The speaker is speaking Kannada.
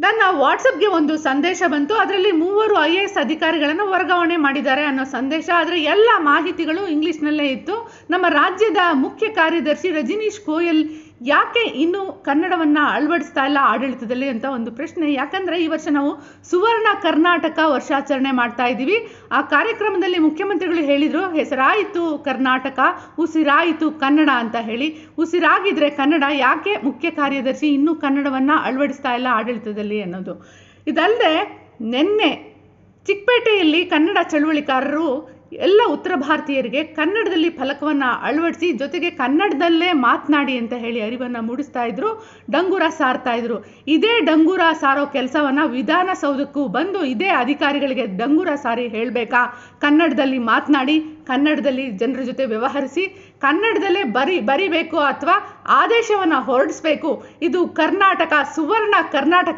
ನನ್ನ ವಾಟ್ಸಪ್ಗೆ ಒಂದು ಸಂದೇಶ ಬಂತು. ಅದರಲ್ಲಿ 3 IAS ಅಧಿಕಾರಿಗಳನ್ನು ವರ್ಗಾವಣೆ ಮಾಡಿದ್ದಾರೆ ಅನ್ನೋ ಸಂದೇಶ. ಆದರೆ ಎಲ್ಲ ಮಾಹಿತಿಗಳು ಇಂಗ್ಲಿಷ್ನಲ್ಲೇ ಇತ್ತು. ನಮ್ಮ ರಾಜ್ಯದ ಮುಖ್ಯ ಕಾರ್ಯದರ್ಶಿ ರಜನೀಶ್ ಗೋಯಲ್ ಯಾಕೆ ಇನ್ನೂ ಕನ್ನಡವನ್ನು ಅಳವಡಿಸ್ತಾ ಇಲ್ಲ ಆಡಳಿತದಲ್ಲಿ ಅಂತ ಒಂದು ಪ್ರಶ್ನೆ. ಯಾಕಂದರೆ ಈ ವರ್ಷ ನಾವು ಸುವರ್ಣ ಕರ್ನಾಟಕ ವರ್ಷಾಚರಣೆ ಮಾಡ್ತಾ ಇದ್ದೀವಿ. ಆ ಕಾರ್ಯಕ್ರಮದಲ್ಲಿ ಮುಖ್ಯಮಂತ್ರಿಗಳು ಹೇಳಿದರು, ಹೆಸರಾಯಿತು ಕರ್ನಾಟಕ, ಉಸಿರಾಯಿತು ಕನ್ನಡ ಅಂತ ಹೇಳಿ. ಉಸಿರಾಗಿದ್ರೆ ಕನ್ನಡ, ಯಾಕೆ ಮುಖ್ಯ ಕಾರ್ಯದರ್ಶಿ ಇನ್ನೂ ಕನ್ನಡವನ್ನು ಅಳವಡಿಸ್ತಾ ಇಲ್ಲ ಆಡಳಿತದಲ್ಲಿ ಅನ್ನೋದು. ಇದಲ್ಲದೆ ನಿನ್ನೆ ಚಿಕ್ಕಪೇಟೆಯಲ್ಲಿ ಕನ್ನಡ ಚಳುವಳಿಕಾರರು ಎಲ್ಲ ಉತ್ತರ ಭಾರತೀಯರಿಗೆ ಕನ್ನಡದಲ್ಲಿ ಫಲಕವನ್ನು ಅಳವಡಿಸಿ ಜೊತೆಗೆ ಕನ್ನಡದಲ್ಲೇ ಮಾತನಾಡಿ ಅಂತ ಹೇಳಿ ಅರಿವನ್ನು ಮೂಡಿಸ್ತಾ ಇದ್ರು, ಡಂಗೂರ ಸಾರ್ತಾ ಇದ್ರು. ಇದೇ ಡಂಗೂರ ಸಾರೋ ಕೆಲಸವನ್ನು ವಿಧಾನಸೌಧಕ್ಕೂ ಬಂದು ಇದೇ ಅಧಿಕಾರಿಗಳಿಗೆ ಡಂಗೂರ ಸಾರಿ ಹೇಳಬೇಕಾ, ಕನ್ನಡದಲ್ಲಿ ಮಾತನಾಡಿ, ಕನ್ನಡದಲ್ಲಿ ಜನರ ಜೊತೆ ವ್ಯವಹರಿಸಿ, ಕನ್ನಡದಲ್ಲೇ ಬರಿಬೇಕು ಅಥವಾ ಆದೇಶವನ್ನು ಹೊರಡಿಸ್ಬೇಕು. ಇದು ಕರ್ನಾಟಕ, ಸುವರ್ಣ ಕರ್ನಾಟಕ.